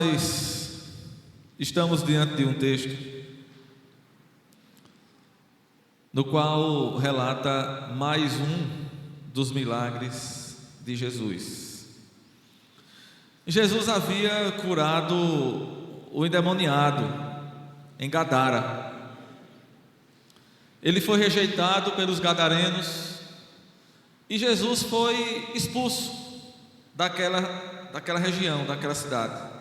Nós estamos diante de um texto no qual relata mais um dos milagres de Jesus. Jesus havia curado o endemoniado em Gadara. Ele foi rejeitado pelos gadarenos e Jesus foi expulso daquela região, daquela cidade.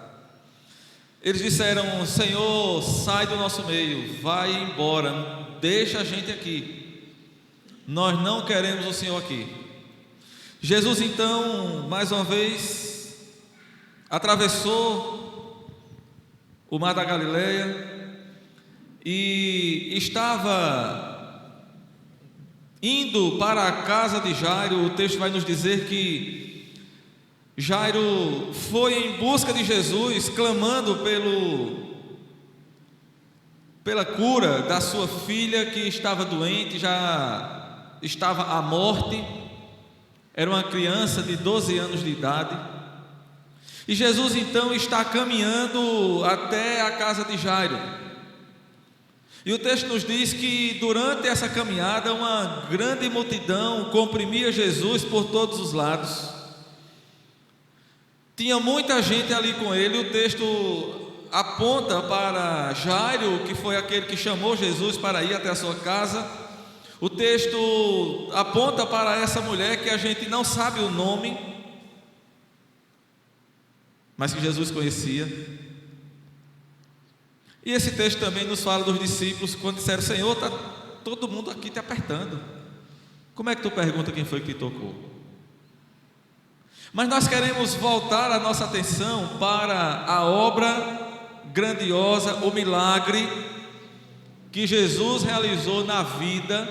Eles disseram: Senhor, sai do nosso meio, vai embora, deixa a gente aqui, nós não queremos o Senhor aqui. Jesus então, mais uma vez, atravessou o mar da Galileia e estava indo para a casa de Jairo. O texto vai nos dizer que Jairo foi em busca de Jesus, clamando pela cura da sua filha, que estava doente, já estava à morte. Era uma criança de 12 anos de idade. E Jesus então está caminhando até a casa de Jairo. E o texto nos diz que durante essa caminhada uma grande multidão comprimia Jesus por todos os lados. Tinha muita gente ali com ele. O texto aponta para Jairo, que foi aquele que chamou Jesus para ir até a sua casa. O texto aponta para essa mulher que a gente não sabe o nome, mas que Jesus conhecia. E esse texto também nos fala dos discípulos, quando disseram: Senhor, está todo mundo aqui te apertando, como é que tu pergunta quem foi que te tocou? Mas nós queremos voltar a nossa atenção para a obra grandiosa, o milagre que Jesus realizou na vida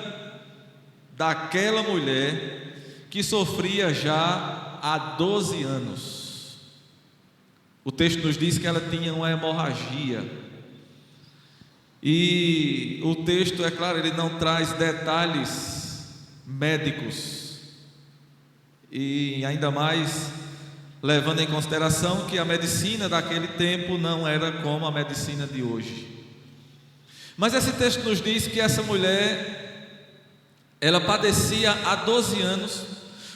daquela mulher que sofria já há 12 anos. O texto nos diz que ela tinha uma hemorragia. E o texto, é claro, ele não traz detalhes médicos, e ainda mais levando em consideração que a medicina daquele tempo não era como a medicina de hoje. Mas esse texto nos diz que essa mulher, ela padecia há 12 anos.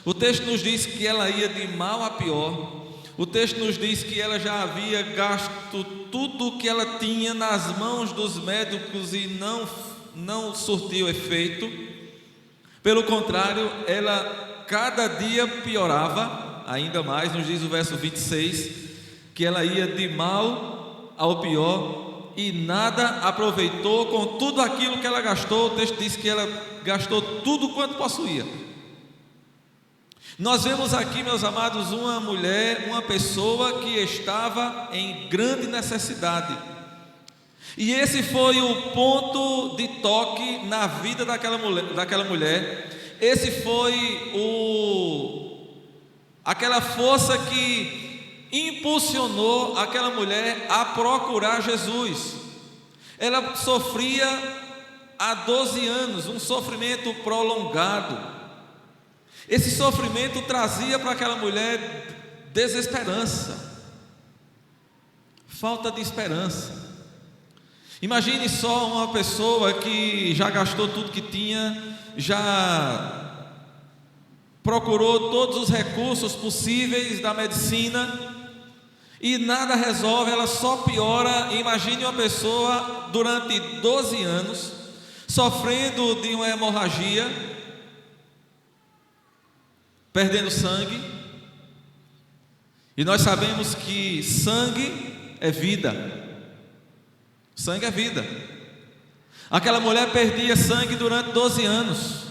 O texto nos diz que ela ia de mal a pior. O texto nos diz que ela já havia gasto tudo o que ela tinha nas mãos dos médicos e não surtiu efeito. Pelo contrário, ela cada dia piorava ainda mais. Nos diz o verso 26 que ela ia de mal ao pior e nada aproveitou com tudo aquilo que ela gastou. O texto diz que ela gastou tudo quanto possuía. Nós vemos aqui, meus amados, uma mulher, uma pessoa que estava em grande necessidade. E esse foi o ponto de toque na vida daquela mulher. Esse foi aquela força que impulsionou aquela mulher a procurar Jesus. Ela sofria há 12 anos, um sofrimento prolongado. Esse sofrimento trazia para aquela mulher desesperança, falta de esperança. Imagine só uma pessoa que já gastou tudo que tinha, já procurou todos os recursos possíveis da medicina e nada resolve, ela só piora. Imagine uma pessoa durante 12 anos sofrendo de uma hemorragia, perdendo sangue. E nós sabemos que sangue é vida. Sangue é vida. Aquela mulher perdia sangue durante 12 anos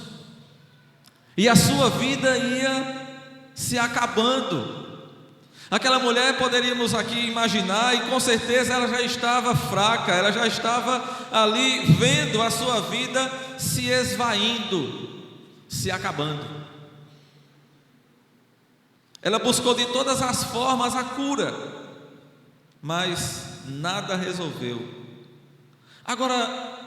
e a sua vida ia se acabando. Aquela mulher, poderíamos aqui imaginar, e com certeza ela já estava fraca, ela já estava ali vendo a sua vida se esvaindo, se acabando. Ela buscou de todas as formas a cura, mas nada resolveu. Agora,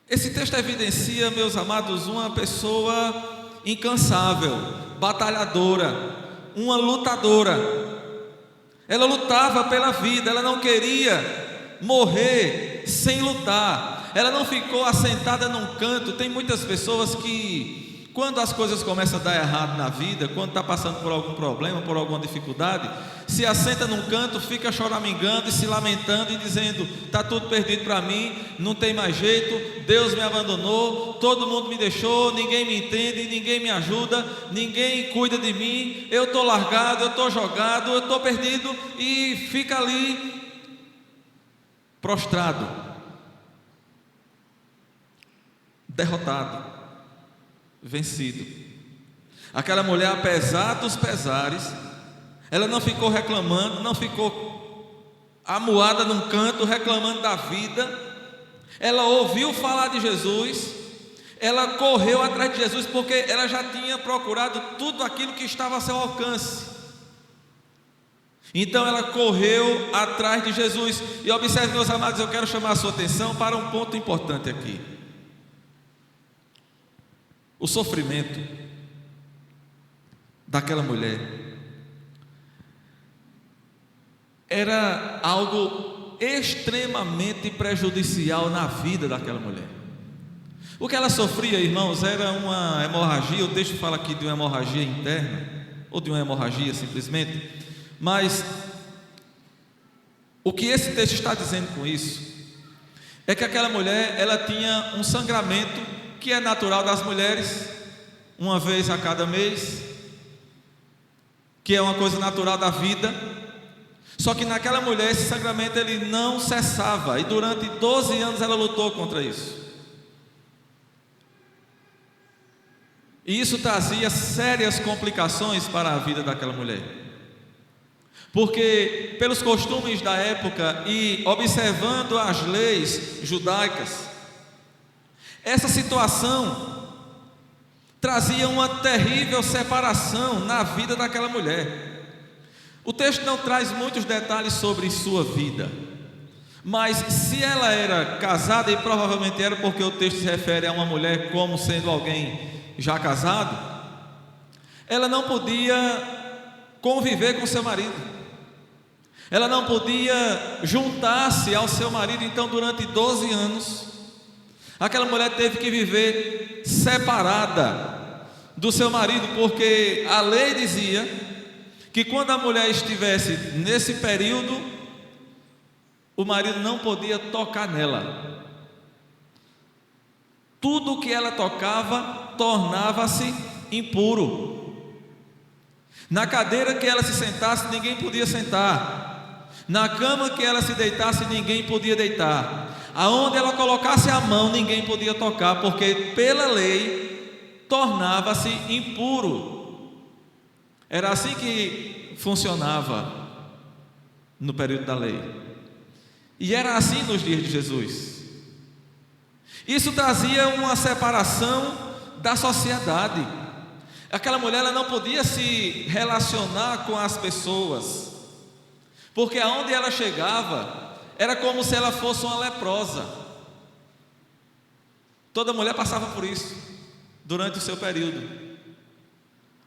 esse texto evidencia, meus amados, uma pessoa incansável, batalhadora, uma lutadora. Ela lutava pela vida, ela não queria morrer sem lutar. Ela não ficou assentada num canto. Tem muitas pessoas que, quando as coisas começam a dar errado na vida, quando está passando por algum problema, por alguma dificuldade, se assenta num canto, fica choramingando e se lamentando e dizendo: está tudo perdido para mim, não tem mais jeito, Deus me abandonou, todo mundo me deixou, ninguém me entende, ninguém me ajuda, ninguém cuida de mim, eu estou largado, eu estou jogado, eu estou perdido, e fica ali prostrado, derrotado, vencido. Aquela mulher, apesar dos pesares, ela não ficou reclamando, não ficou amuada num canto reclamando da vida. Ela ouviu falar de Jesus, ela correu atrás de Jesus, porque ela já tinha procurado tudo aquilo que estava a seu alcance. Então ela correu atrás de Jesus. E observe, meus amados, eu quero chamar a sua atenção para um ponto importante aqui. O sofrimento daquela mulher era algo extremamente prejudicial na vida daquela mulher. O que ela sofria, irmãos, era uma hemorragia. O texto fala aqui de uma hemorragia interna, ou de uma hemorragia simplesmente. Mas o que esse texto está dizendo com isso é que aquela mulher, ela tinha um sangramento que é natural das mulheres, uma vez a cada mês, que é uma coisa natural da vida. Só que naquela mulher esse sangramento ele não cessava, e durante 12 anos ela lutou contra isso. E isso trazia sérias complicações para a vida daquela mulher. Porque pelos costumes da época e observando as leis judaicas, essa situação trazia uma terrível separação na vida daquela mulher. O texto não traz muitos detalhes sobre sua vida, mas se ela era casada, e provavelmente era, porque o texto se refere a uma mulher como sendo alguém já casado, ela não podia conviver com seu marido, ela não podia juntar-se ao seu marido. Então durante 12 anos aquela mulher teve que viver separada do seu marido, porque a lei dizia que quando a mulher estivesse nesse período, o marido não podia tocar nela. Tudo que ela tocava tornava-se impuro. Na cadeira que ela se sentasse, ninguém podia sentar. Na cama que ela se deitasse, ninguém podia deitar. Aonde ela colocasse a mão, ninguém podia tocar, porque pela lei tornava-se impuro. Era assim que funcionava no período da lei, e era assim nos dias de Jesus. Isso trazia uma separação da sociedade. Aquela mulher, ela não podia se relacionar com as pessoas, porque aonde ela chegava era como se ela fosse uma leprosa. Toda mulher passava por isso durante o seu período.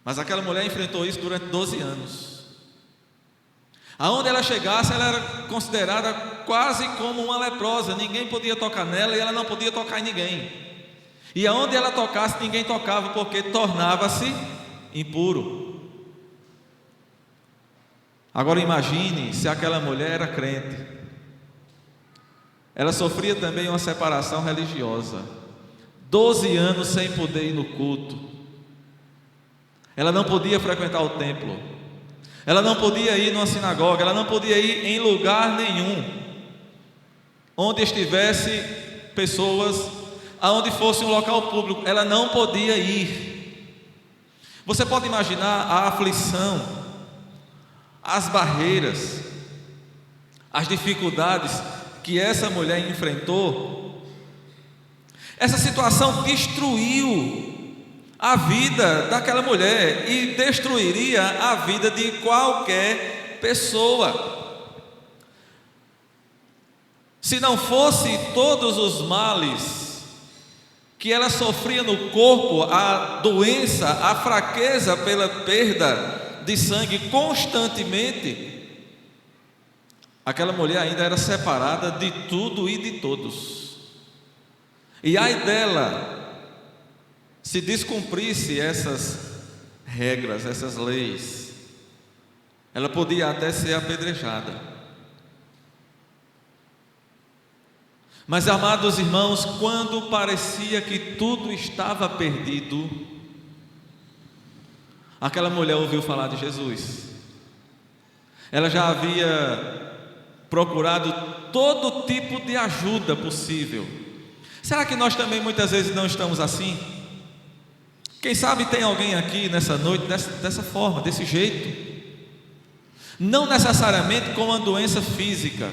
Mas aquela mulher enfrentou isso durante 12 anos. Aonde ela chegasse, ela era considerada quase como uma leprosa. Ninguém podia tocar nela e ela não podia tocar em ninguém. E aonde ela tocasse, ninguém tocava, porque tornava-se impuro. Agora imagine se aquela mulher era crente. Ela sofria também uma separação religiosa. 12 anos sem poder ir no culto. Ela não podia frequentar o templo, ela não podia ir numa sinagoga, ela não podia ir em lugar nenhum onde estivesse pessoas, aonde fosse um local público, ela não podia ir. Você pode imaginar a aflição, as barreiras, as dificuldades que essa mulher enfrentou. Essa situação destruiu a vida daquela mulher e destruiria a vida de qualquer pessoa. Se não fosse todos os males que ela sofria no corpo, a doença, a fraqueza pela perda de sangue constantemente, aquela mulher ainda era separada de tudo e de todos. E ai dela, se descumprisse essas regras, essas leis, ela podia até ser apedrejada. Mas, amados irmãos, quando parecia que tudo estava perdido, aquela mulher ouviu falar de Jesus. Ela já havia procurado todo tipo de ajuda possível. Será que nós também muitas vezes não estamos assim? Quem sabe tem alguém aqui nessa noite dessa forma, desse jeito. Não necessariamente com uma doença física,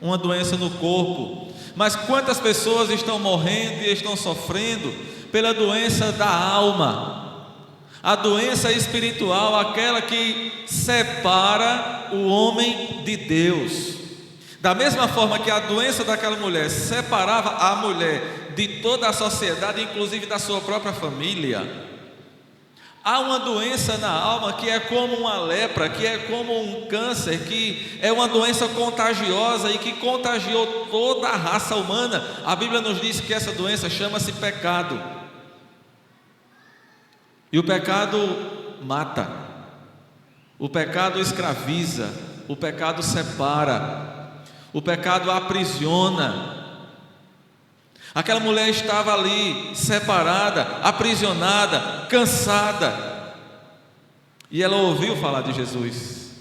uma doença no corpo, mas quantas pessoas estão morrendo e estão sofrendo pela doença da alma, a doença espiritual, aquela que separa o homem de Deus. Da mesma forma que a doença daquela mulher separava a mulher de toda a sociedade, inclusive da sua própria família, há uma doença na alma que é como uma lepra, que é como um câncer, que é uma doença contagiosa e que contagiou toda a raça humana. A Bíblia nos diz que essa doença chama-se pecado. E o pecado mata, o pecado escraviza, o pecado separa, o pecado aprisiona. Aquela mulher estava ali, separada, aprisionada, cansada, e ela ouviu falar de Jesus.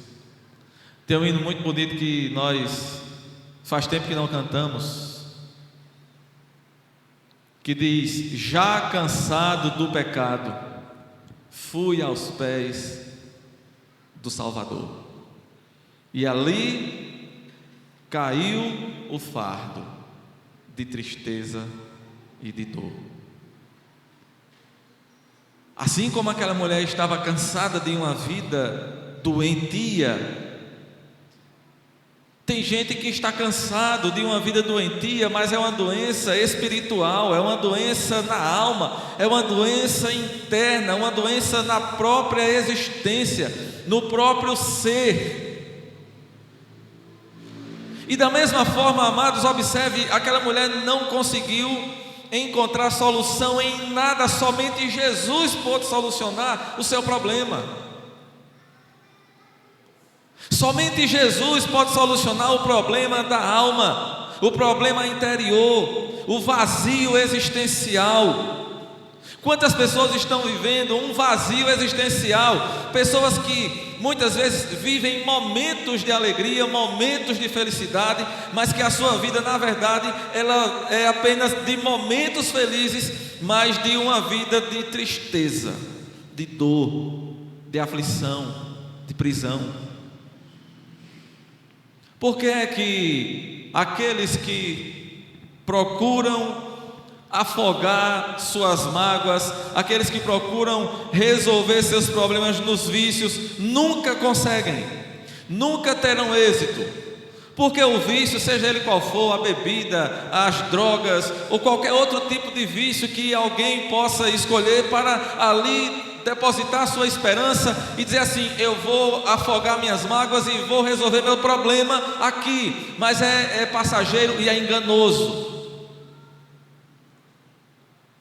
Tem um hino muito bonito que nós faz tempo que não cantamos, que diz: já cansado do pecado, fui aos pés do Salvador, e ali caiu o fardo de tristeza e de dor. Assim como aquela mulher estava cansada de uma vida doentia, tem gente que está cansado de uma vida doentia, mas é uma doença espiritual, é uma doença na alma, é uma doença interna, uma doença na própria existência, no próprio ser. E da mesma forma, amados, observe, aquela mulher não conseguiu encontrar solução em nada, somente Jesus pôde solucionar o seu problema. Somente Jesus pode solucionar o problema da alma, o problema interior, o vazio existencial. Quantas pessoas estão vivendo um vazio existencial? Pessoas que muitas vezes vivem momentos de alegria, momentos de felicidade, mas que a sua vida, na verdade, ela é apenas de momentos felizes, mas de uma vida de tristeza, de dor, de aflição, de prisão. Por que é que aqueles que procuram afogar suas mágoas, aqueles que procuram resolver seus problemas nos vícios, nunca conseguem, nunca terão êxito? Porque o vício, seja ele qual for, a bebida, as drogas ou qualquer outro tipo de vício que alguém possa escolher para ali depositar sua esperança e dizer assim: eu vou afogar minhas mágoas e vou resolver meu problema aqui, mas é passageiro e é enganoso,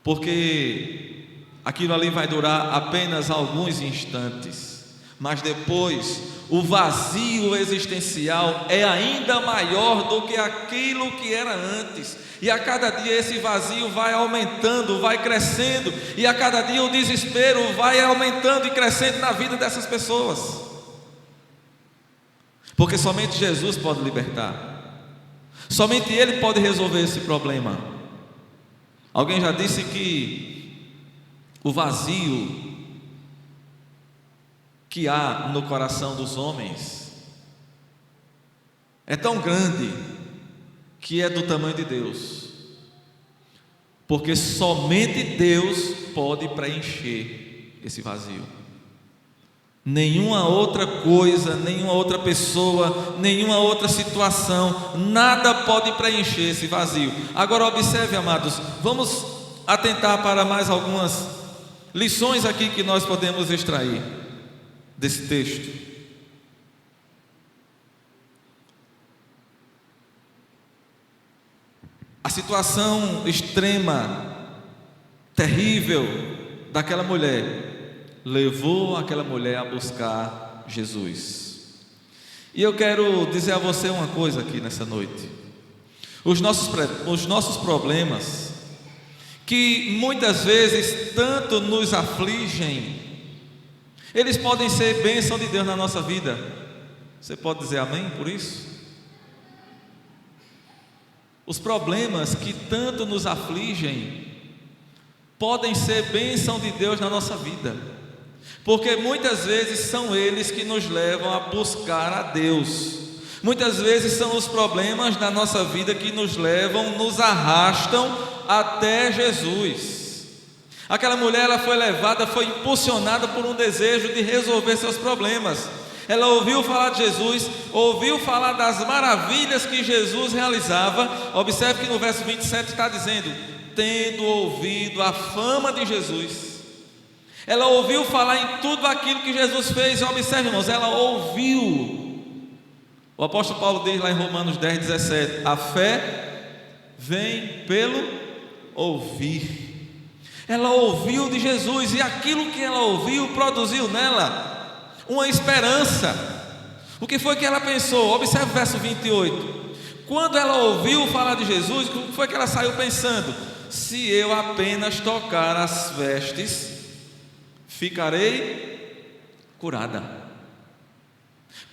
porque aquilo ali vai durar apenas alguns instantes, mas depois o vazio existencial é ainda maior do que aquilo que era antes, e a cada dia esse vazio vai aumentando, vai crescendo, e a cada dia o desespero vai aumentando e crescendo na vida dessas pessoas, porque somente Jesus pode libertar, somente Ele pode resolver esse problema. Alguém já disse que o vazio que há no coração dos homens é tão grande que é do tamanho de Deus, porque somente Deus pode preencher esse vazio. Nenhuma outra coisa, nenhuma outra pessoa, nenhuma outra situação, nada pode preencher esse vazio. Agora observe, amados, vamos atentar para mais algumas lições aqui que nós podemos extrair desse texto. situação extrema, terrível daquela mulher levou aquela mulher a buscar Jesus. E eu quero dizer a você uma coisa aqui nessa noite. Os nossos problemas, que muitas vezes tanto nos afligem, eles podem ser bênção de Deus na nossa vida. Você pode dizer amém por isso? Os problemas que tanto nos afligem podem ser bênção de Deus na nossa vida, porque muitas vezes são eles que nos levam a buscar a Deus. Muitas vezes são os problemas da nossa vida que nos levam, nos arrastam até Jesus. Aquela mulher, ela foi levada, foi impulsionada por um desejo de resolver seus problemas. Ela ouviu falar de Jesus, ouviu falar das maravilhas que Jesus realizava. Observe que no verso 27 está dizendo: tendo ouvido a fama de Jesus. Ela ouviu falar em tudo aquilo que Jesus fez. Observe, irmãos, ela ouviu. O apóstolo Paulo diz lá em Romanos 10:17: a fé vem pelo ouvir. Ela ouviu de Jesus, e aquilo que ela ouviu produziu nela uma esperança. O que foi que ela pensou? Observe o verso 28. Quando ela ouviu falar de Jesus, o que foi que ela saiu pensando? Se eu apenas tocar as vestes, ficarei curada.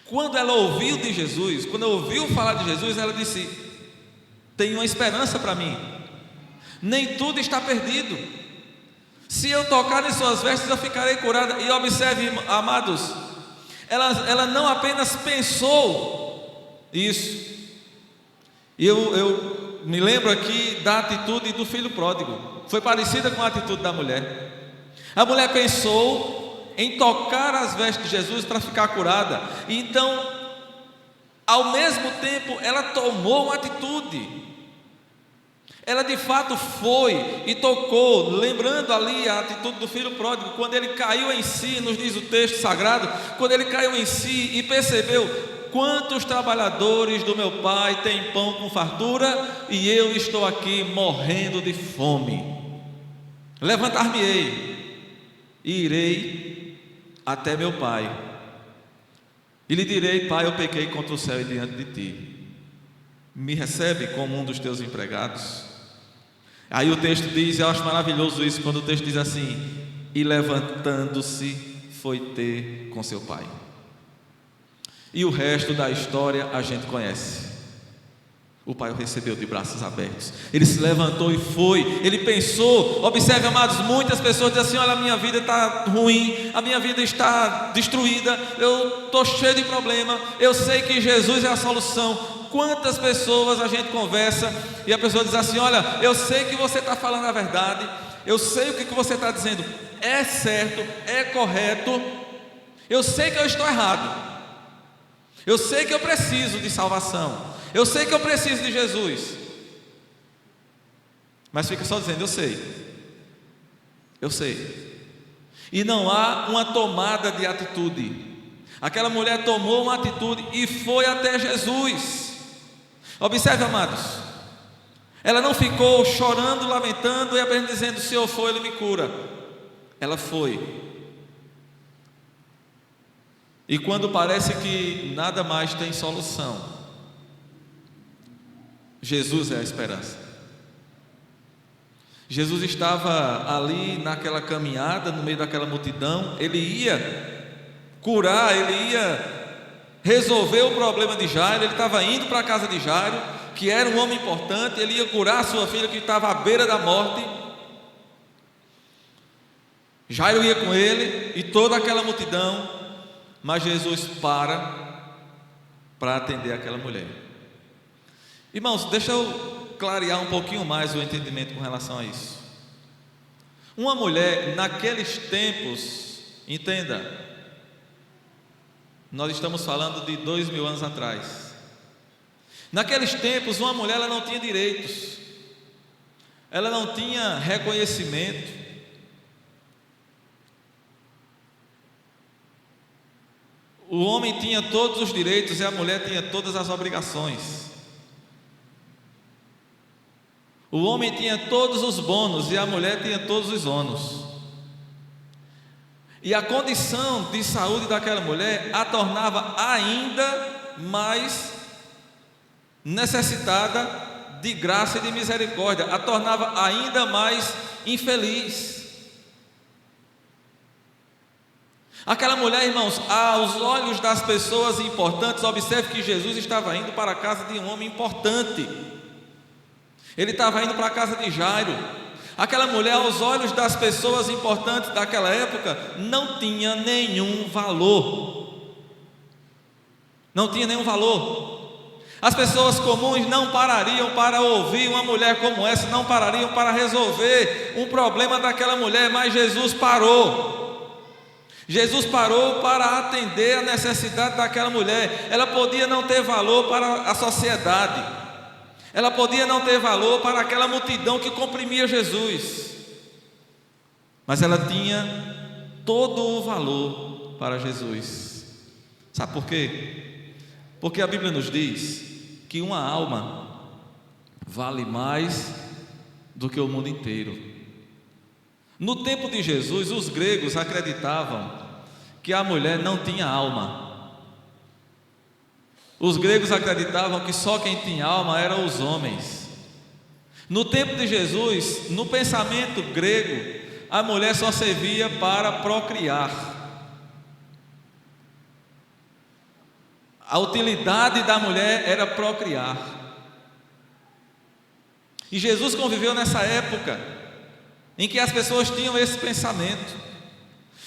Quando ela ouviu de Jesus, quando ela ouviu falar de Jesus, ela disse: tem uma esperança para mim, nem tudo está perdido. Se eu tocar em suas vestes, eu ficarei curada. E observe, amados, ela não apenas pensou isso. Eu me lembro aqui da atitude do filho pródigo. Foi parecida com a atitude da mulher. A mulher pensou em tocar as vestes de Jesus para ficar curada. Então, ao mesmo tempo, ela tomou uma atitude. Ela de fato foi e tocou, lembrando ali a atitude do filho pródigo, quando ele caiu em si, nos diz o texto sagrado, quando ele caiu em si e percebeu: quantos trabalhadores do meu pai têm pão com fartura e eu estou aqui morrendo de fome. Levantar-me-ei e irei até meu pai e lhe direi: pai, eu pequei contra o céu e diante de ti, me recebe como um dos teus empregados. Aí o texto diz, eu acho maravilhoso isso, quando o texto diz assim: e levantando-se foi ter com seu pai. E o resto da história a gente conhece. O pai o recebeu de braços abertos. Ele se levantou e foi. Ele pensou. Observe, amados, muitas pessoas dizem assim: olha, a minha vida está ruim, a minha vida está destruída, eu estou cheio de problema, eu sei que Jesus é a solução. Quantas pessoas a gente conversa e a pessoa diz assim: olha, eu sei que você está falando a verdade, eu sei o que você está dizendo é certo, é correto, eu sei que eu estou errado, eu sei que eu preciso de salvação, eu sei que eu preciso de Jesus, mas fica só dizendo: eu sei, e não há uma tomada de atitude. Aquela mulher tomou uma atitude e foi até Jesus. Observe, amados, ela não ficou chorando, lamentando e apenas dizendo: se eu for, Ele me cura. Ela foi. E quando parece que nada mais tem solução, Jesus é a esperança. Jesus estava ali naquela caminhada, no meio daquela multidão. Ele ia curar, ele ia resolver o problema de Jairo. Ele estava indo para a casa de Jairo, que era um homem importante. Ele ia curar a sua filha que estava à beira da morte. Jairo ia com ele e toda aquela multidão, mas Jesus para atender aquela mulher. Irmãos, deixa eu clarear um pouquinho mais o entendimento com relação a isso. Uma mulher naqueles tempos, entenda, nós estamos falando de 2000 anos atrás. Naqueles tempos, uma mulher, ela não tinha direitos, ela não tinha reconhecimento. O homem tinha todos os direitos e a mulher tinha todas as obrigações. O homem tinha todos os bônus e a mulher tinha todos os ônus. E a condição de saúde daquela mulher a tornava ainda mais necessitada de graça e de misericórdia, a tornava ainda mais infeliz. Aquela mulher, irmãos, aos olhos das pessoas importantes, observe que Jesus estava indo para a casa de um homem importante. Ele estava indo para a casa de Jairo. Aquela mulher, aos olhos das pessoas importantes daquela época, não tinha nenhum valor. Não tinha nenhum valor. As pessoas comuns não parariam para ouvir uma mulher como essa, não parariam para resolver um problema daquela mulher, mas Jesus parou. Jesus parou para atender a necessidade daquela mulher. Ela podia não ter valor para a sociedade, ela podia não ter valor para aquela multidão que comprimia Jesus, mas ela tinha todo o valor para Jesus. Sabe por quê? Porque a Bíblia nos diz que uma alma vale mais do que o mundo inteiro. No tempo de Jesus, os gregos acreditavam que a mulher não tinha alma. Os gregos acreditavam que só quem tinha alma eram os homens. No tempo de Jesus, no pensamento grego, a mulher só servia para procriar. A utilidade da mulher era procriar. E Jesus conviveu nessa época em que as pessoas tinham esse pensamento.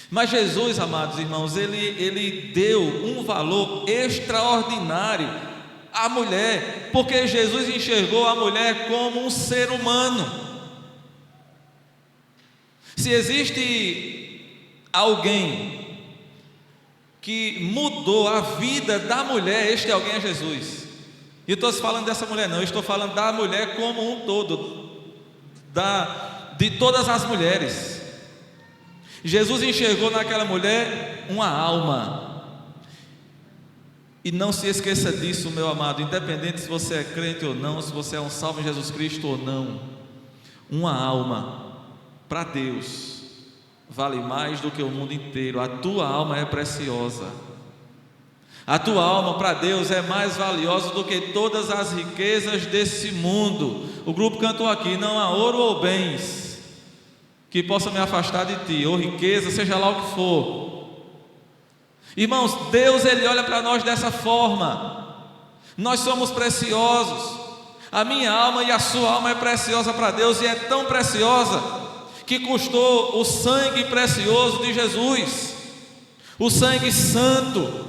Mas Jesus, amados irmãos, ele deu um valor extraordinário à mulher, porque Jesus enxergou a mulher como um ser humano. Se existe alguém que mudou a vida da mulher, este alguém é Jesus. E eu estou falando dessa mulher não, eu estou falando da mulher como um todo, de todas as mulheres. Jesus enxergou naquela mulher uma alma. E não se esqueça disso, meu amado, independente se você é crente ou não, se você é um salvo em Jesus Cristo ou não, uma alma para Deus vale mais do que o mundo inteiro. A tua alma é preciosa. A tua alma para Deus é mais valiosa do que todas as riquezas desse mundo. O grupo cantou aqui: não há ouro ou bens que possa me afastar de ti, ou riqueza, seja lá o que for. Irmãos, Deus, Ele olha para nós dessa forma. Nós somos preciosos. A minha alma e a sua alma é preciosa para Deus, e é tão preciosa que custou o sangue precioso de Jesus, o sangue santo,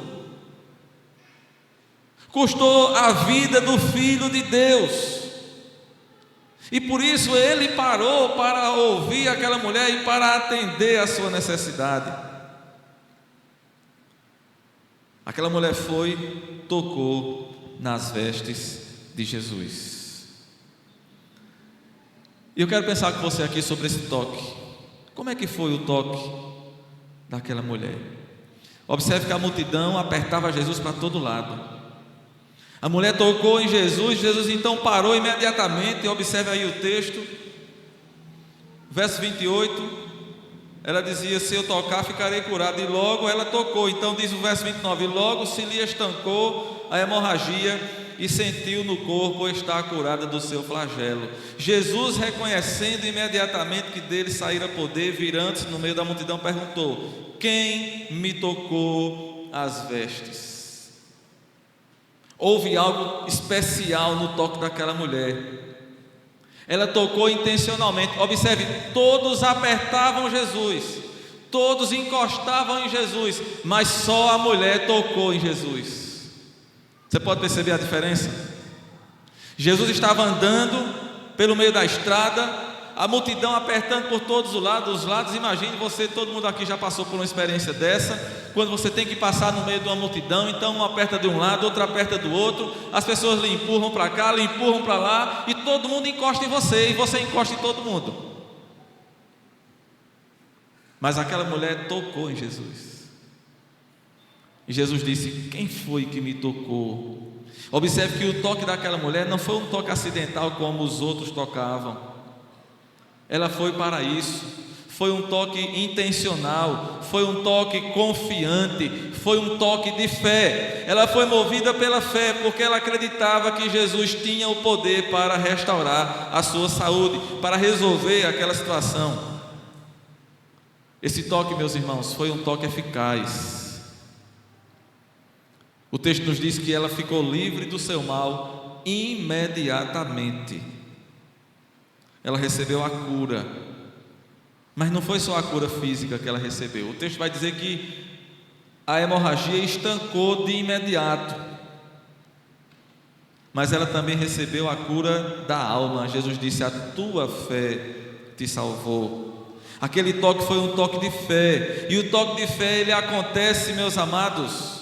custou a vida do Filho de Deus. E por isso ele parou para ouvir aquela mulher e para atender a sua necessidade. Aquela mulher foi, tocou nas vestes de Jesus. E eu quero pensar com você aqui sobre esse toque. Como é que foi o toque daquela mulher? Observe que a multidão apertava Jesus para todo lado. A mulher tocou em Jesus, Jesus então parou imediatamente. Observe aí o texto, verso 28, ela dizia: se eu tocar ficarei curada, e logo ela tocou. Então diz o verso 29, e logo se lhe estancou a hemorragia e sentiu no corpo estar curada do seu flagelo. Jesus, reconhecendo imediatamente que dele saíra poder, virando-se no meio da multidão, perguntou: quem me tocou as vestes? Houve algo especial no toque daquela mulher. Ela tocou intencionalmente. Observe, todos apertavam Jesus, todos encostavam em Jesus, mas só a mulher tocou em Jesus. Você pode perceber a diferença? Jesus estava andando pelo meio da estrada, a multidão apertando por todos os lados. Imagine você, todo mundo aqui já passou por uma experiência dessa, quando você tem que passar no meio de uma multidão, então um aperta de um lado, outro aperta do outro, as pessoas lhe empurram para cá, lhe empurram para lá, e todo mundo encosta em você, e você encosta em todo mundo. Mas aquela mulher tocou em Jesus, e Jesus disse: quem foi que me tocou? Observe que o toque daquela mulher não foi um toque acidental como os outros tocavam. Ela foi para isso. Foi um toque intencional, foi um toque confiante, foi um toque de fé. Ela foi movida pela fé, porque ela acreditava que Jesus tinha o poder para restaurar a sua saúde, para resolver aquela situação. Esse toque, meus irmãos, foi um toque eficaz. O texto nos diz que ela ficou livre do seu mal imediatamente. Ela recebeu a cura. Mas não foi só a cura física que ela recebeu. O texto vai dizer que a hemorragia estancou de imediato. Mas ela também recebeu a cura da alma. Jesus disse: a tua fé te salvou. Aquele toque foi um toque de fé. E o toque de fé, ele acontece, meus amados,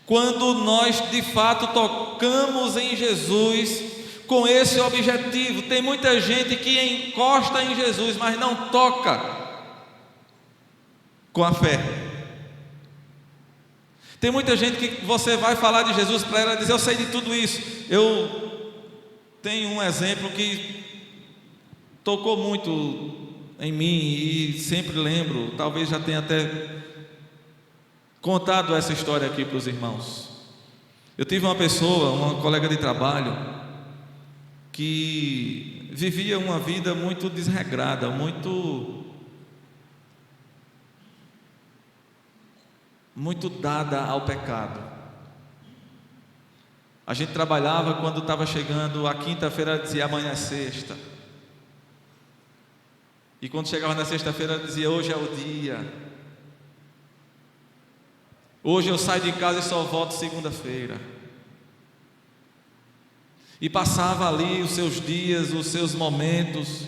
quando nós de fato tocamos em Jesus com esse objetivo. Tem muita gente que encosta em Jesus, mas não toca com a fé. Tem muita gente que você vai falar de Jesus para ela dizer: eu sei de tudo isso. Eu tenho um exemplo que tocou muito em mim e sempre lembro, talvez já tenha até contado essa história aqui para os irmãos. Eu tive uma pessoa, uma colega de trabalho, que vivia uma vida muito desregrada, muito dada ao pecado. A gente trabalhava, quando estava chegando a quinta-feira, dizia: amanhã é sexta. E quando chegava na sexta-feira, dizia: hoje é o dia. Hoje eu saio de casa e só volto segunda-feira. E passava ali os seus dias, os seus momentos,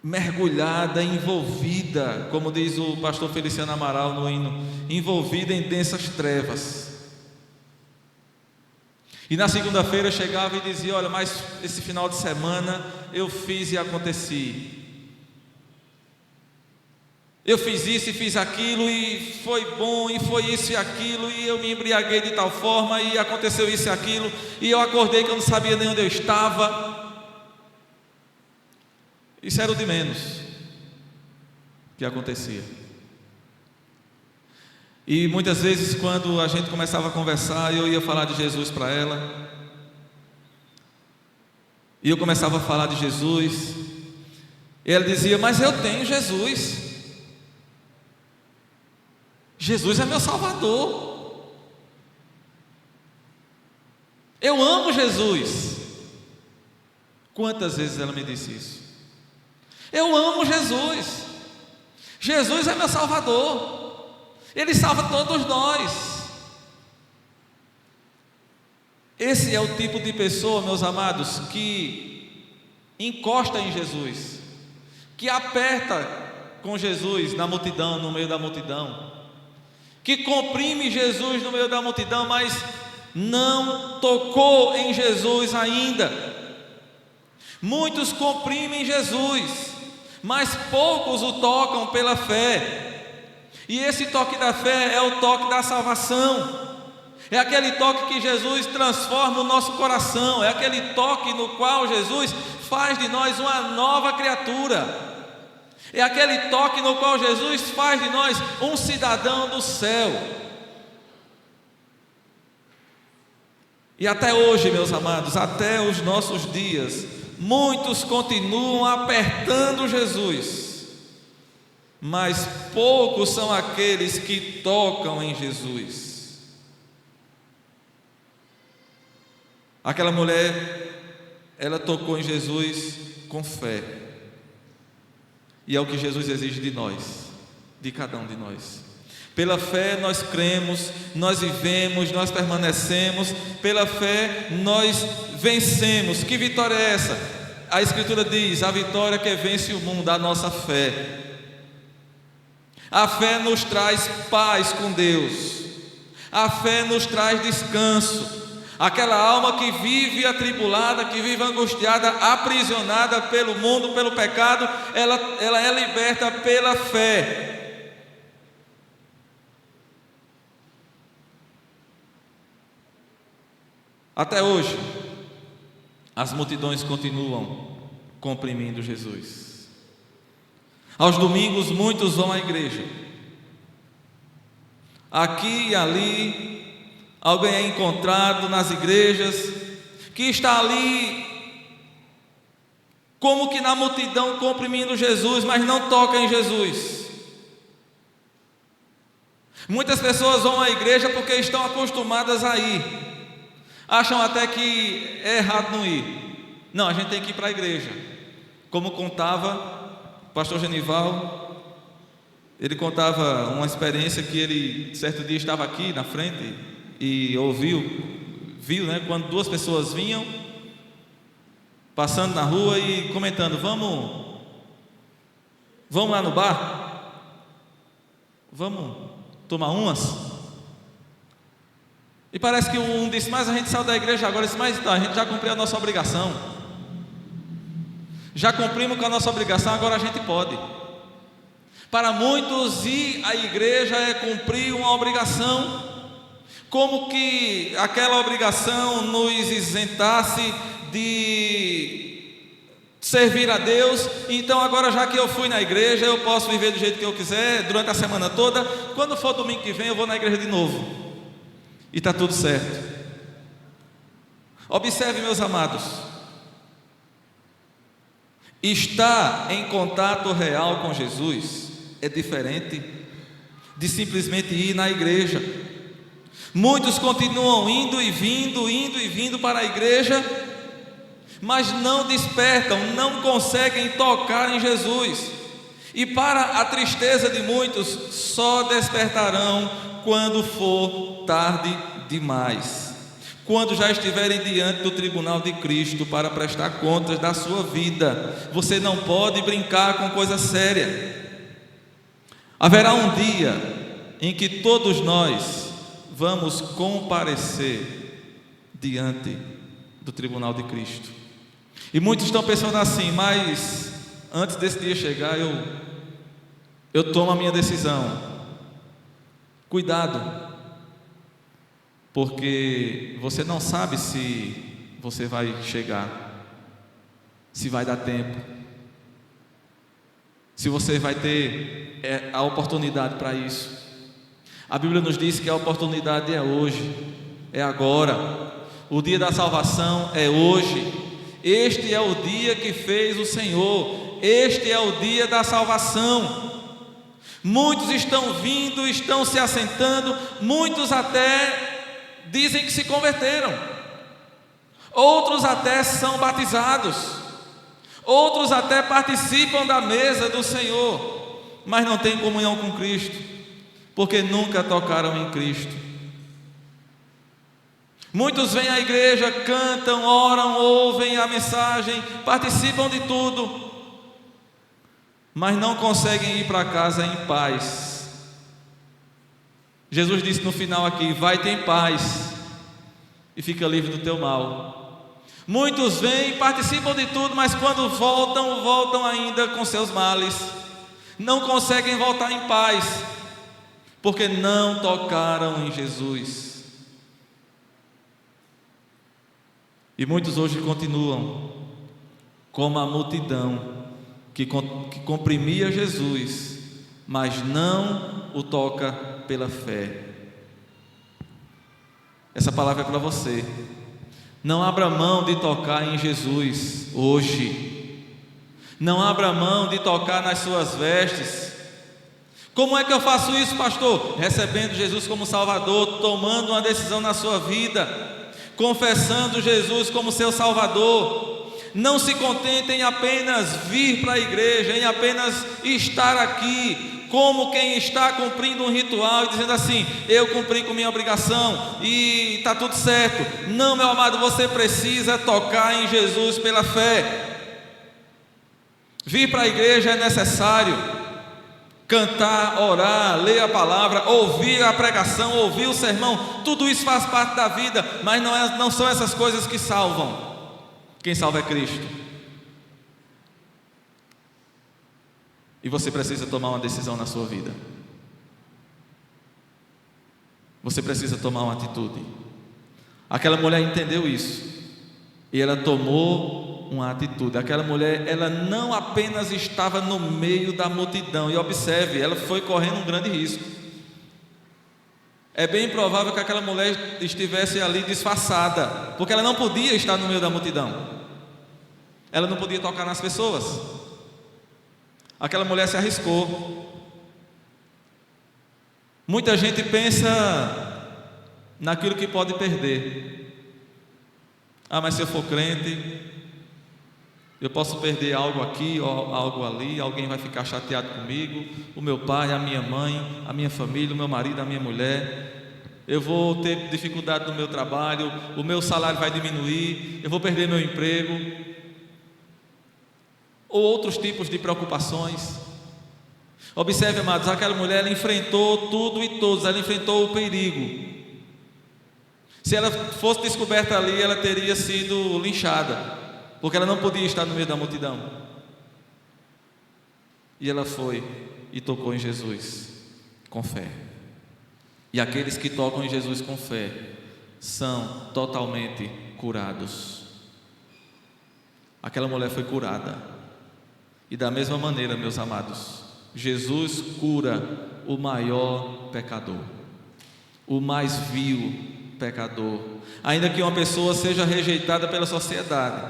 mergulhada, envolvida, como diz o pastor Feliciano Amaral no hino, envolvida em densas trevas. E na segunda-feira chegava e dizia: olha, mas esse final de semana eu fiz e aconteci. Eu fiz isso e fiz aquilo, e foi bom, e foi isso e aquilo, e eu me embriaguei de tal forma, e aconteceu isso e aquilo, e eu acordei que eu não sabia nem onde eu estava. Isso era o de menos que acontecia. E muitas vezes, quando a gente começava a conversar, eu ia falar de Jesus para ela, e eu começava a falar de Jesus, e ela dizia: mas eu tenho Jesus. Jesus é meu Salvador. Eu amo Jesus. Quantas vezes ela me disse isso? Eu amo Jesus. Jesus é meu Salvador. Ele salva todos nós. Esse é o tipo de pessoa, meus amados, que encosta em Jesus, que aperta com Jesus na multidão, no meio da multidão, que comprime Jesus no meio da multidão, mas não tocou em Jesus ainda. Muitos comprimem Jesus, mas poucos o tocam pela fé. E esse toque da fé é o toque da salvação. É aquele toque que Jesus transforma o nosso coração. É aquele toque no qual Jesus faz de nós uma nova criatura. É aquele toque no qual Jesus faz de nós um cidadão do céu. E até hoje, meus amados, até os nossos dias, muitos continuam apertando Jesus, mas poucos são aqueles que tocam em Jesus. Aquela mulher, ela tocou em Jesus com fé. E é o que Jesus exige de nós, de cada um de nós. Pela fé nós cremos, nós vivemos, nós permanecemos. Pela fé nós vencemos. Que vitória é essa? A Escritura diz: a vitória que vence o mundo, a nossa fé. A fé nos traz paz com Deus. A fé nos traz descanso. Aquela alma que vive atribulada, que vive angustiada, aprisionada pelo mundo, pelo pecado, ela é liberta pela fé. Até hoje, as multidões continuam comprimindo Jesus. Aos domingos, muitos vão à igreja. Aqui e ali, alguém é encontrado nas igrejas que está ali como que na multidão comprimindo Jesus, mas não toca em Jesus. Muitas pessoas vão à igreja porque estão acostumadas a ir, acham até que é errado não ir. Não, a gente tem que ir para a igreja. Como contava o pastor Genival, ele contava uma experiência que ele, certo dia, estava aqui na frente e viu, né, quando duas pessoas vinham passando na rua e comentando: vamos lá no bar? Vamos tomar umas? E parece que um disse: mas a gente saiu da igreja agora. Disse: mas tá, a gente já cumpriu a nossa obrigação. Já cumprimos com a nossa obrigação, agora a gente pode. Para muitos, ir à igreja é cumprir uma obrigação, como que aquela obrigação nos isentasse de servir a Deus. Então agora, já que eu fui na igreja, eu posso viver do jeito que eu quiser durante a semana toda. Quando for domingo que vem, eu vou na igreja de novo e está tudo certo. Observe, meus amados, estar em contato real com Jesus é diferente de simplesmente ir na igreja. Muitos continuam indo e vindo para a igreja, mas não despertam, não conseguem tocar em Jesus. E para a tristeza de muitos, só despertarão quando for tarde demais, quando já estiverem diante do tribunal de Cristo para prestar contas da sua vida. Você não pode brincar com coisa séria. Haverá um dia em que todos nós vamos comparecer diante do tribunal de Cristo. E muitos estão pensando assim: mas antes desse dia chegar, eu tomo a minha decisão. Cuidado, porque você não sabe se você vai chegar, se vai dar tempo, se você vai ter a oportunidade para isso. A Bíblia nos diz que a oportunidade é hoje, é agora. O dia da salvação é hoje. Este é o dia que fez o Senhor. Este é o dia da salvação. Muitos estão vindo, estão se assentando, muitos até dizem que se converteram, outros até são batizados, outros até participam da mesa do Senhor, mas não têm comunhão com Cristo, porque nunca tocaram em Cristo. Muitos vêm à igreja, cantam, oram, ouvem a mensagem, participam de tudo, mas não conseguem ir para casa em paz. Jesus disse no final aqui: vai ter paz e fica livre do teu mal. Muitos vêm, participam de tudo, mas quando voltam ainda com seus males. Não conseguem voltar em paz, porque não tocaram em Jesus. E muitos hoje continuam como a multidão que comprimia Jesus, mas não o toca pela fé. Essa palavra é para você. Não abra mão de tocar em Jesus hoje. Não abra mão de tocar nas suas vestes. Como é que eu faço isso, pastor? Recebendo Jesus como Salvador, tomando uma decisão na sua vida, confessando Jesus como seu Salvador. Não se contente em apenas vir para a igreja, em apenas estar aqui como quem está cumprindo um ritual e dizendo assim: eu cumpri com minha obrigação e está tudo certo. Não, meu amado, você precisa tocar em Jesus pela fé. Vir para a igreja é necessário, cantar, orar, ler a palavra, ouvir a pregação, ouvir o sermão, tudo isso faz parte da vida, mas não são essas coisas que salvam. Quem salva é Cristo. E você precisa tomar uma decisão na sua vida. Você precisa tomar uma atitude. Aquela mulher entendeu isso e ela tomou uma atitude. Aquela mulher, ela não apenas estava no meio da multidão, e observe, ela foi correndo um grande risco. É bem provável que aquela mulher estivesse ali disfarçada, porque ela não podia estar no meio da multidão, ela não podia tocar nas pessoas. Aquela mulher se arriscou. Muita gente pensa naquilo que pode perder. Mas se eu for crente, eu posso perder algo aqui ou algo ali, alguém vai ficar chateado comigo, o meu pai, a minha mãe, a minha família, o meu marido, a minha mulher. Eu vou ter dificuldade no meu trabalho, o meu salário vai diminuir, eu vou perder meu emprego. Ou outros tipos de preocupações. Observe, amados, aquela mulher, ela enfrentou tudo e todos, ela enfrentou o perigo. Se ela fosse descoberta ali, ela teria sido linchada, porque ela não podia estar no meio da multidão. E ela foi e tocou em Jesus com fé. E aqueles que tocam em Jesus com fé são totalmente curados. Aquela mulher foi curada. E da mesma maneira, meus amados, Jesus cura o maior pecador, o mais vil pecador. Ainda que uma pessoa seja rejeitada pela sociedade,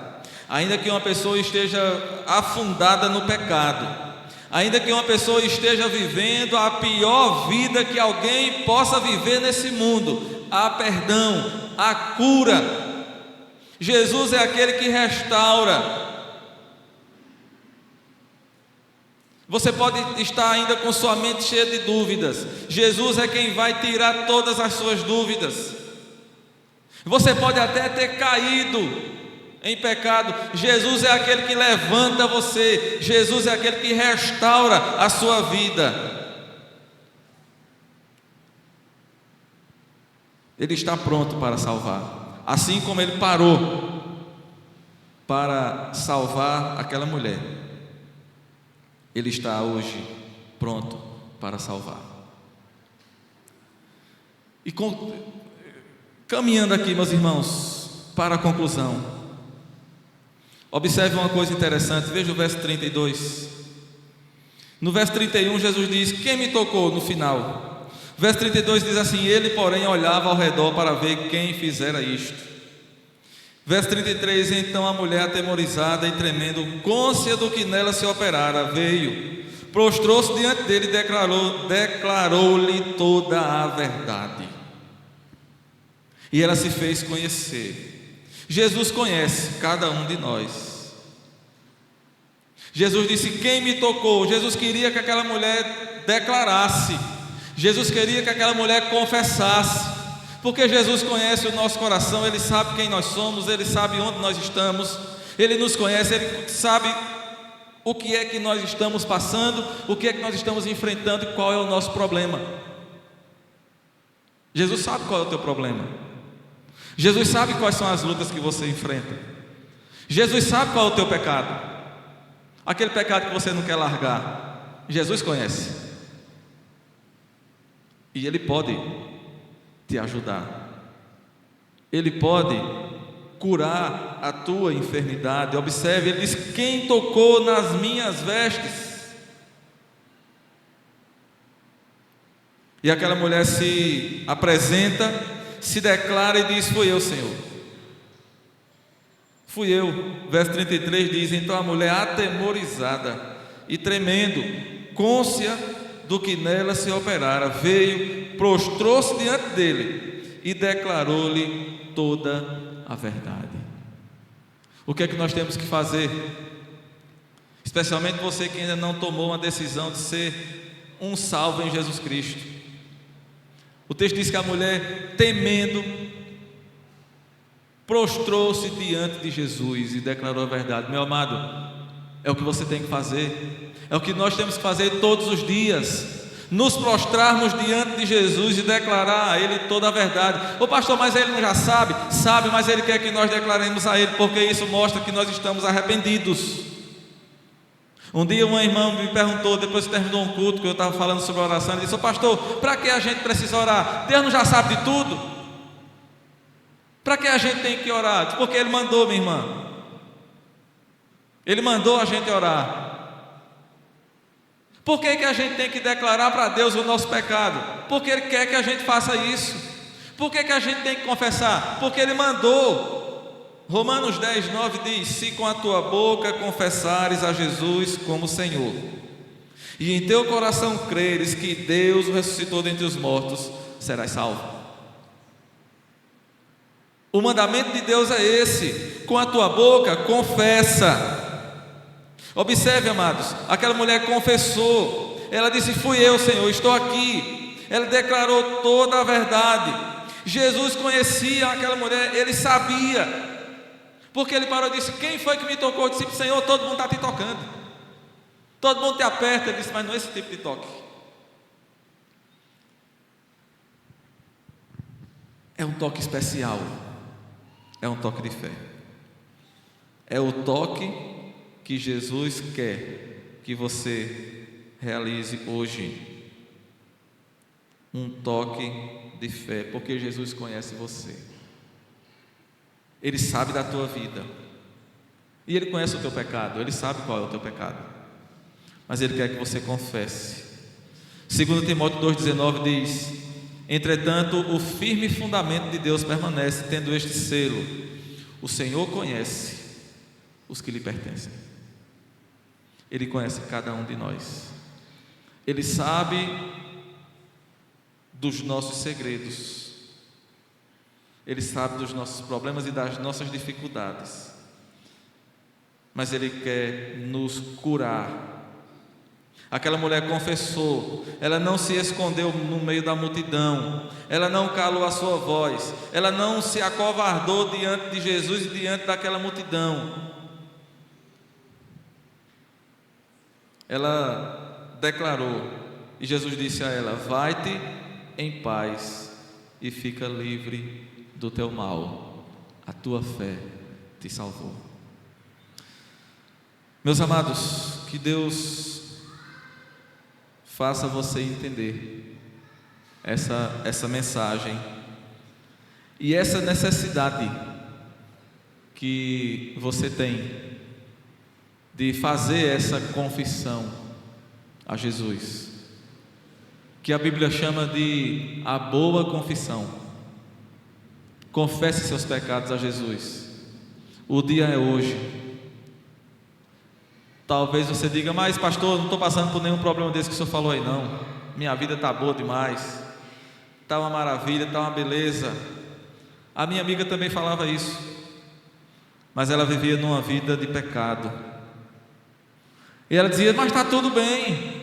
ainda que uma pessoa esteja afundada no pecado, ainda que uma pessoa esteja vivendo a pior vida que alguém possa viver nesse mundo, há perdão, há cura. Jesus é aquele que restaura. Você pode estar ainda com sua mente cheia de dúvidas. Jesus é quem vai tirar todas as suas dúvidas. Você pode até ter caído em pecado. Jesus é aquele que levanta você. Jesus é aquele que restaura a sua vida. Ele está pronto para salvar. Assim como ele parou para salvar aquela mulher, ele está hoje pronto para salvar. E caminhando aqui, meus irmãos, para a conclusão, observe uma coisa interessante. Veja o verso 32. No verso 31, Jesus diz: quem me tocou? No final. O verso 32 diz assim: ele, porém, olhava ao redor para ver quem fizera isto. Verso 33, então a mulher, atemorizada e tremendo, cônscia do que nela se operara, veio, prostrou-se diante dele e declarou-lhe toda a verdade. E ela se fez conhecer. Jesus conhece cada um de nós. Jesus disse: quem me tocou? Jesus queria que aquela mulher declarasse. Jesus queria que aquela mulher confessasse. Porque Jesus conhece o nosso coração, Ele sabe quem nós somos, Ele sabe onde nós estamos, Ele nos conhece, Ele sabe o que é que nós estamos passando, o que é que nós estamos enfrentando e qual é o nosso problema. Jesus sabe qual é o teu problema. Jesus sabe quais são as lutas que você enfrenta. Jesus sabe qual é o teu pecado, aquele pecado que você não quer largar. Jesus conhece. E Ele pode te ajudar. Ele pode curar a tua enfermidade. Observe, ele diz: quem tocou nas minhas vestes? E aquela mulher se apresenta, se declara e diz: fui eu, Senhor. Fui eu. Verso 33 diz: então a mulher, atemorizada e tremendo, cônscia do que nela se operara, veio, prostrou-se diante dele e declarou-lhe toda a verdade. O que é que nós temos que fazer? Especialmente você que ainda não tomou uma decisão de ser um salvo em Jesus Cristo. O texto diz que a mulher, temendo, prostrou-se diante de Jesus e declarou a verdade. Meu amado, é o que você tem que fazer. É o que nós temos que fazer todos os dias, nos prostrarmos diante de Jesus e declarar a Ele toda a verdade. Ô pastor, mas Ele não já sabe? Sabe, mas Ele quer que nós declaremos a Ele, porque isso mostra que nós estamos arrependidos. Um dia uma irmã me perguntou, depois que terminou um culto, que eu estava falando sobre oração, ele disse: ô pastor, para que a gente precisa orar? Deus não já sabe de tudo? Para que a gente tem que orar? Porque Ele mandou, minha irmã. Ele mandou a gente orar. Por que a gente tem que declarar para Deus o nosso pecado? Porque Ele quer que a gente faça isso. Por que a gente tem que confessar? Porque Ele mandou. Romanos 10, 9 diz: se com a tua boca confessares a Jesus como Senhor, e em teu coração creres que Deus o ressuscitou dentre os mortos, serás salvo. O mandamento de Deus é esse: com a tua boca confessa. Observe, amados, aquela mulher confessou, ela disse: fui eu, Senhor, estou aqui. Ela declarou toda a verdade. Jesus conhecia aquela mulher, Ele sabia, porque Ele parou e disse: quem foi que me tocou? Eu disse: Senhor, todo mundo está te tocando, todo mundo te aperta. Ele disse: mas não é esse tipo de toque, é um toque especial, é um toque de fé, é o toque que Jesus quer que você realize hoje. Um toque de fé, porque Jesus conhece você, Ele sabe da tua vida, e Ele conhece o teu pecado, Ele sabe qual é o teu pecado, mas Ele quer que você confesse. 2 Timóteo 2,19 diz: entretanto, o firme fundamento de Deus permanece, tendo este selo: o Senhor conhece os que lhe pertencem. Ele conhece cada um de nós, Ele sabe dos nossos segredos, Ele sabe dos nossos problemas e das nossas dificuldades, mas Ele quer nos curar. Aquela mulher confessou, ela não se escondeu no meio da multidão, ela não calou a sua voz, ela não se acovardou diante de Jesus e diante daquela multidão. Ela declarou, e Jesus disse a ela: vai-te em paz e fica livre do teu mal, a tua fé te salvou. Meus amados, que Deus faça você entender essa mensagem e essa necessidade que você tem de fazer essa confissão a Jesus, que a Bíblia chama de a boa confissão. Confesse seus pecados a Jesus. O dia é hoje. Talvez você diga: mas pastor, não estou passando por nenhum problema desse que o senhor falou aí não, minha vida está boa demais, está uma maravilha, está uma beleza. A minha amiga também falava isso, mas ela vivia numa vida de pecado. E ela dizia: mas está tudo bem.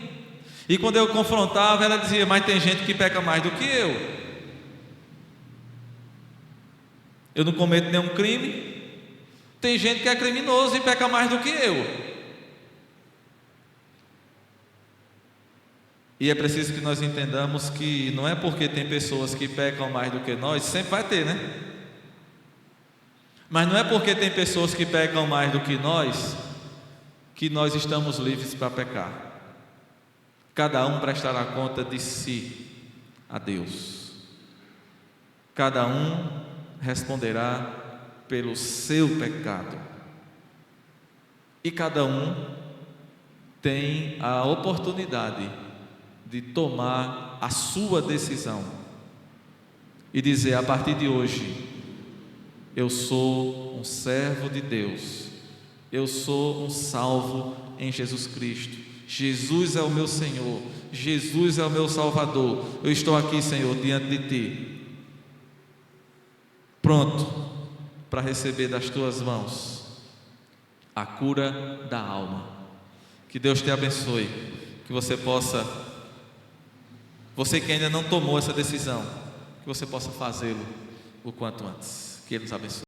E quando eu confrontava, ela dizia: mas tem gente que peca mais do que eu. Eu não cometo nenhum crime. Tem gente que é criminoso e peca mais do que eu. E é preciso que nós entendamos que não é porque tem pessoas que pecam mais do que nós, sempre vai ter, né? Mas não é porque tem pessoas que pecam mais do que nós estamos livres para pecar. Cada um prestará conta de si a Deus. Cada um responderá pelo seu pecado. E cada um tem a oportunidade de tomar a sua decisão e dizer: a partir de hoje, eu sou um servo de Deus, eu sou um salvo em Jesus Cristo. Jesus é o meu Senhor, Jesus é o meu Salvador. Eu estou aqui, Senhor, diante de Ti, pronto para receber das Tuas mãos a cura da alma. Que Deus te abençoe, que você possa, você que ainda não tomou essa decisão, que você possa fazê-lo o quanto antes. Que Ele nos abençoe.